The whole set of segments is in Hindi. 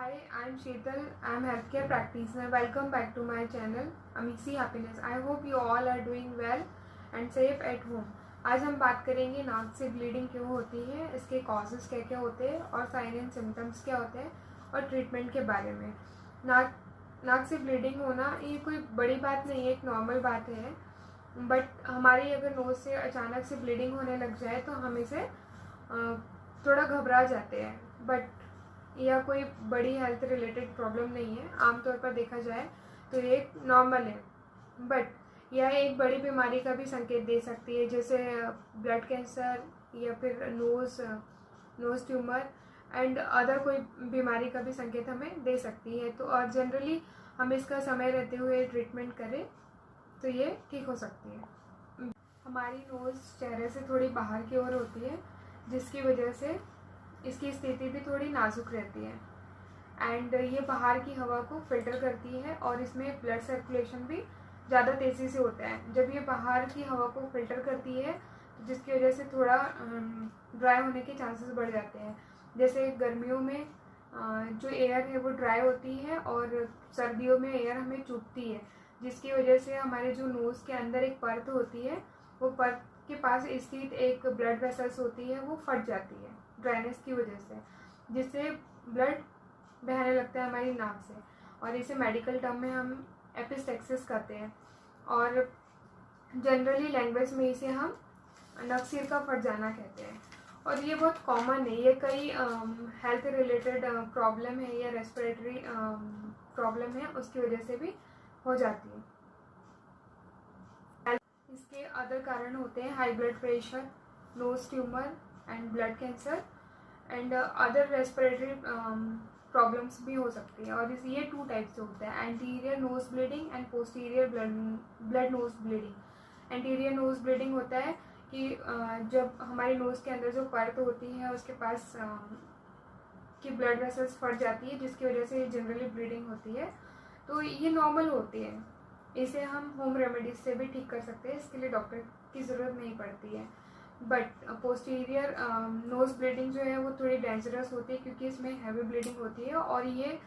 Hi, I'm Sheetal. I'm healthcare practitioner. Welcome back to my channel, Amisi Happiness. I hope you all are doing well and safe at home. आज हम बात करेंगे नाक से ब्लीडिंग क्यों होती है, इसके कॉजेज़ क्या क्या होते हैं और साइन एंड सिम्टम्स क्या होते हैं और ट्रीटमेंट के बारे में। नाक से ब्लीडिंग होना ये कोई बड़ी बात नहीं है, एक नॉर्मल बात है। बट हमारी अगर नोज़ से अचानक से ब्लीडिंग होने लग जाए तो हम इसे थोड़ा घबरा जाते हैं। बट यह कोई बड़ी हेल्थ रिलेटेड प्रॉब्लम नहीं है। आमतौर पर देखा जाए तो ये नॉर्मल है, बट यह एक बड़ी बीमारी का भी संकेत दे सकती है, जैसे ब्लड कैंसर या फिर नोज़ ट्यूमर एंड अदर कोई बीमारी का भी संकेत हमें दे सकती है। तो और जनरली हम इसका समय रहते हुए ट्रीटमेंट करें तो ये ठीक हो सकती है। हमारी नोज़ चेहरे से थोड़ी बाहर की ओर होती है, जिसकी वजह से इसकी स्थिति भी थोड़ी नाजुक रहती है एंड ये बाहर की हवा को फिल्टर करती है और इसमें ब्लड सर्कुलेशन भी ज़्यादा तेज़ी से होता है। जब ये बाहर की हवा को फिल्टर करती है तो जिसकी वजह से थोड़ा ड्राई होने के चांसेस बढ़ जाते हैं। जैसे गर्मियों में जो एयर है वो ड्राई होती है और सर्दियों में एयर हमें चुभती है, जिसकी वजह से हमारे जो नोज़ के अंदर एक परत होती है, वो परत के पास स्थित एक ब्लड वेसल्स होती है, वो फट जाती है ड्राइनेस की वजह से, जिससे ब्लड बहने लगता है हमारी नाक से और इसे मेडिकल टर्म में हम एपिस्टेक्सिस कहते हैं और जनरली लैंग्वेज में इसे हम नक सिर का फट जाना कहते हैं। और ये बहुत कॉमन है, ये कई हेल्थ रिलेटेड प्रॉब्लम है या रेस्पिरेटरी प्रॉब्लम है उसकी वजह से भी हो जाती है। इसके अदर कारण होते हैं high blood pressure, nose tumour and blood cancer and other respiratory problems भी हो सकती है। और ये 2 टाइप से होता है, anterior nose bleeding and posterior blood nose bleeding. Anterior nose bleeding होता है कि जब हमारी नोज़ के अंदर जो परत होती है उसके पास की ब्लड वेसल्स फट जाती है, जिसकी वजह से जनरली ब्लीडिंग होती है। तो ये नॉर्मल होती है, इसे हम होम रेमेडीज से भी ठीक कर सकते हैं, इसके लिए डॉक्टर की ज़रूरत नहीं पड़ती है। बट पोस्टीरियर नोज़ ब्लीडिंग जो है वो थोड़ी डेंजरस होती है, क्योंकि इसमें हैवी ब्लीडिंग होती है और ये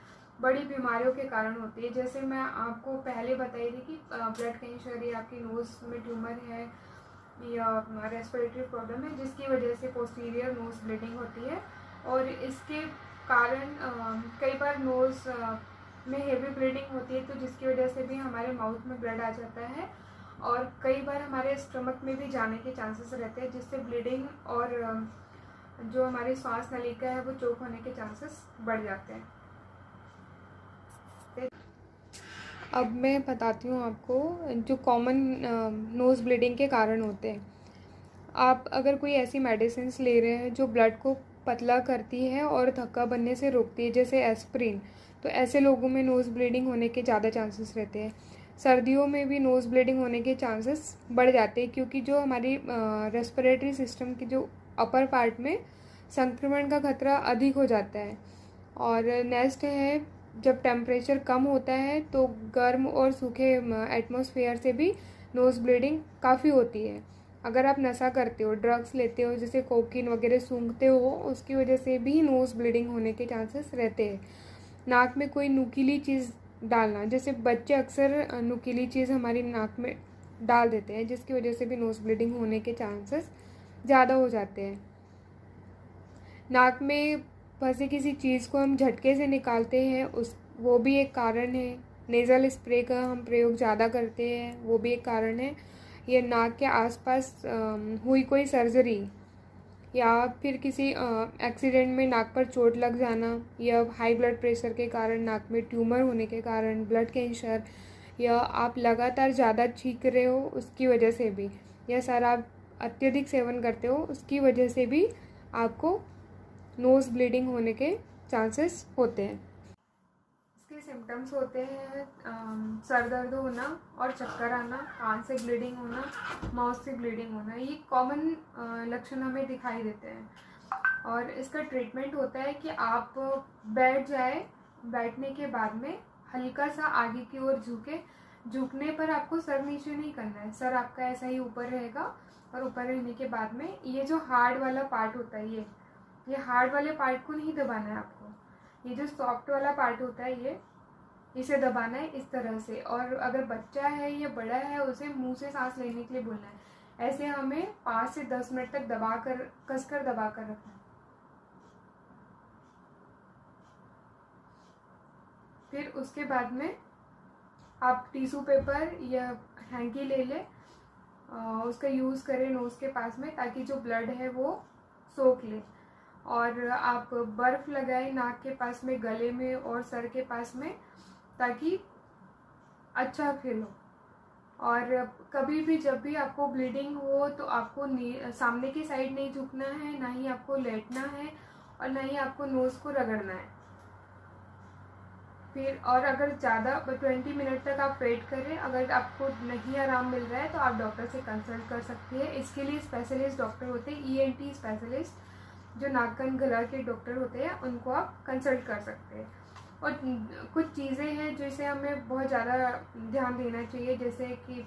बड़ी बीमारियों के कारण होती है। जैसे मैं आपको पहले बताई थी कि ब्लड कैंसर या आपकी नोज़ में ट्यूमर है या रेस्पिरेटरी प्रॉब्लम है, जिसकी वजह से पोस्टीरियर नोज़ ब्लीडिंग होती है। और इसके कारण कई बार नोज़ में हेवी ब्लीडिंग होती है, तो जिसकी वजह से भी हमारे माउथ में ब्लड आ जाता है और कई बार हमारे स्टमक में भी जाने के चांसेस रहते हैं, जिससे ब्लीडिंग और जो हमारी श्वास नलिका है वो चोक होने के चांसेस बढ़ जाते हैं। अब मैं बताती हूँ आपको जो कॉमन नोज़ ब्लीडिंग के कारण होते हैं। आप अगर कोई ऐसी मेडिसिन ले रहे हैं जो ब्लड को पतला करती है और थक्का बनने से रोकती है, जैसे एस्प्रिन, तो ऐसे लोगों में नोज़ ब्लीडिंग होने के ज़्यादा चांसेस रहते हैं। सर्दियों में भी नोज़ ब्लीडिंग होने के चांसेस बढ़ जाते हैं, क्योंकि जो हमारी रेस्पिरेटरी सिस्टम की जो अपर पार्ट में संक्रमण का खतरा अधिक हो जाता है। और नेक्स्ट है, जब टेम्परेचर कम होता है तो गर्म और सूखे एटमॉस्फेयर से भी नोज़ ब्लीडिंग काफ़ी होती है। अगर आप नशा करते हो, ड्रग्स लेते हो, जैसे कोकीन वगैरह सूंघते हो, उसकी वजह से भी नोज़ ब्लीडिंग होने के चांसेस रहते हैं। नाक में कोई नुकीली चीज़ डालना, जैसे बच्चे अक्सर नुकीली चीज़ हमारी नाक में डाल देते हैं, जिसकी वजह से भी नोज़ ब्लीडिंग होने के चांसेस ज़्यादा हो जाते हैं। नाक में फंसी किसी चीज़ को हम झटके से निकालते हैं, वो भी एक कारण है। नेज़ल स्प्रे का हम प्रयोग ज़्यादा करते हैं, वो भी एक कारण है। या नाक के आसपास हुई कोई सर्जरी या फिर किसी एक्सीडेंट में नाक पर चोट लग जाना, या हाई ब्लड प्रेशर के कारण नाक में ट्यूमर होने के कारण, ब्लड कैंसर, या आप लगातार ज़्यादा छींक रहे हो उसकी वजह से भी, या शराब अत्यधिक सेवन करते हो उसकी वजह से भी आपको नोज़ ब्लीडिंग होने के चांसेस होते हैं। इसके सिम्टम्स होते हैं सर दर्द होना और चक्कर आना, कान से ब्लीडिंग होना, माउथ से ब्लीडिंग होना। ये कॉमन लक्षण हमें दिखाई देते हैं। और इसका ट्रीटमेंट होता है कि आप बैठ जाए, बैठने के बाद में हल्का सा आगे की ओर झुकने पर आपको सर नीचे नहीं करना है, सर आपका ऐसा ही ऊपर रहेगा। और ऊपर रहने के बाद में ये जो हार्ड वाला पार्ट होता है, ये हार्ड वाले पार्ट को नहीं दबाना है आपको, ये जो सॉफ्ट वाला पार्ट होता है ये, इसे दबाना है इस तरह से। और अगर बच्चा है या बड़ा है उसे मुंह से सांस लेने के लिए बोलना है। ऐसे हमें 5 से 10 मिनट तक कसकर दबा कर रखना है। फिर उसके बाद में आप टिश्यू पेपर या हैंकी ले लें, उसका यूज़ करें नोज़ के पास में, ताकि जो ब्लड है वो सोख ले। और आप बर्फ़ लगाएं नाक के पास में, गले में और सर के पास में, ताकि अच्छा फील हो। और कभी भी जब भी आपको ब्लीडिंग हो तो आपको सामने की साइड नहीं झुकना है, ना ही आपको लेटना है और ना ही आपको नोज़ को रगड़ना है। फिर और अगर ज़्यादा 20 मिनट तक आप वेट करें, अगर आपको नहीं आराम मिल रहा है तो आप डॉक्टर से कंसल्ट कर सकते हैं। इसके लिए स्पेशलिस्ट डॉक्टर होते हैं, ENT स्पेशलिस्ट, जो नाक कान गला के डॉक्टर होते हैं, उनको आप कंसल्ट कर सकते हैं। और कुछ चीज़ें हैं जिसे हमें बहुत ज़्यादा ध्यान देना चाहिए, जैसे कि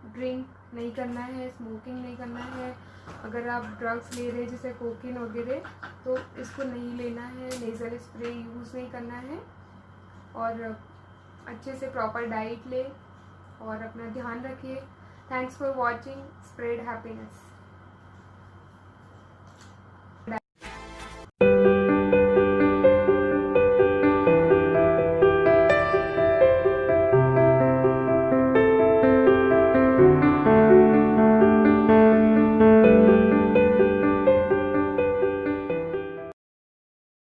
ड्रिंक नहीं करना है, स्मोकिंग नहीं करना है। अगर आप ड्रग्स ले रहे हैं जैसे कोकीन वगैरह, तो इसको नहीं लेना है। नेज़ल स्प्रे यूज़ नहीं करना है। और अच्छे से प्रॉपर डाइट ले और अपना ध्यान रखिए। Thanks for watching. Spread happiness.